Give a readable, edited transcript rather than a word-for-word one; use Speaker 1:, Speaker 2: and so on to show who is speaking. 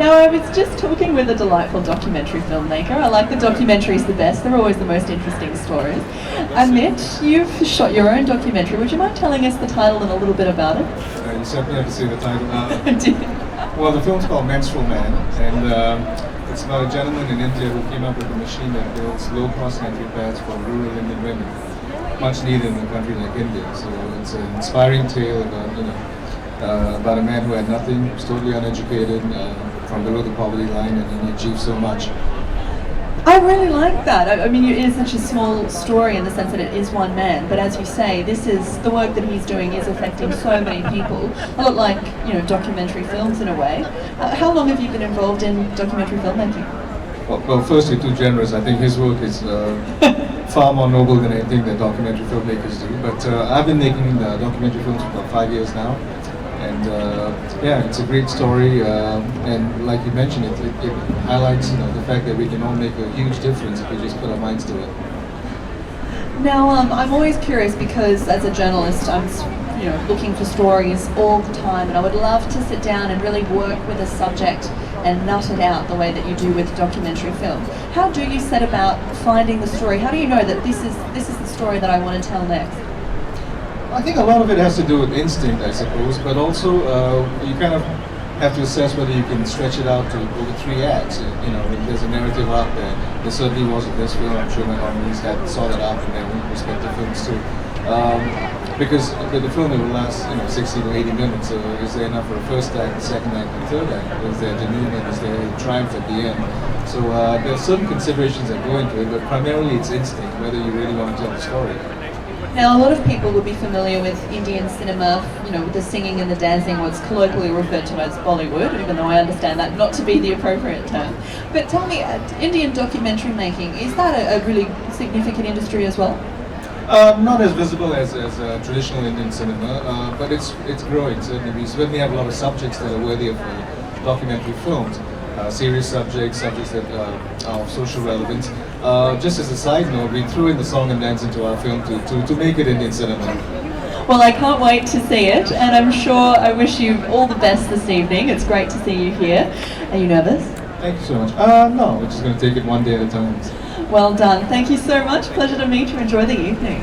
Speaker 1: Now, I was just talking with a delightful documentary filmmaker. I like the documentaries the best. They're always the most interesting stories. Amit, you've shot your own documentary. Would you mind telling us the title and a little bit about it?
Speaker 2: You certainly have to see the title. Well, the film's called Menstrual, and it's about a gentleman in India who came up with a machine that builds low-cost entry pads for rural Indian women, much needed in a country like India. So it's an inspiring tale about a man who had nothing, was totally uneducated, from below the poverty line, and he achieved so much.
Speaker 1: I really like that. I mean, it is such a small story in the sense that it is one man, but as you say, this is the work that he's doing is affecting so many people. A lot like, documentary films in a way. How long have you been involved in documentary filmmaking?
Speaker 2: Well, firstly, too generous. I think his work is far more noble than anything that documentary filmmakers do. But I've been making documentary films for about 5 years now. And yeah, it's a great story, and like you mentioned, it highlights the fact that we can all make a huge difference if we just put our minds to it.
Speaker 1: Now, I'm always curious because as a journalist, I'm looking for stories all the time, and I would love to sit down and really work with a subject and nut it out the way that you do with documentary film. How do you set about finding the story? How do you know that this is the story that I want to tell next?
Speaker 2: I think a lot of it has to do with instinct, I suppose, but also you kind of have to assess whether you can stretch it out to over 3 acts. There's a narrative arc there. There certainly was in this film. I'm sure my nominees saw that arc in their own respective films too. Because the film will last 60 to 80 minutes. So is there enough for a first act, second act, and third act? Is there denouement? Is there triumph at the end? So there are certain considerations that go into it, but primarily it's instinct, whether you really want to tell the story.
Speaker 1: Now, a lot of people would be familiar with Indian cinema, with the singing and the dancing, what's colloquially referred to as Bollywood, even though I understand that not to be the appropriate term. But tell me, Indian documentary making, is that a really significant industry as well?
Speaker 2: Not as visible as traditional Indian cinema, but it's growing, certainly. We certainly have a lot of subjects that are worthy of documentary films. Serious subjects that are of social relevance. Just as a side note, we threw in the song and dance into our film to make it Indian cinema.
Speaker 1: Well, I can't wait to see it, and I'm sure I wish you all the best this evening. It's great to see you here. Are you nervous?
Speaker 2: Thank you so much. No, we're just going to take it one day at a time.
Speaker 1: Well done. Thank you so much. Pleasure to meet you. Enjoy the evening.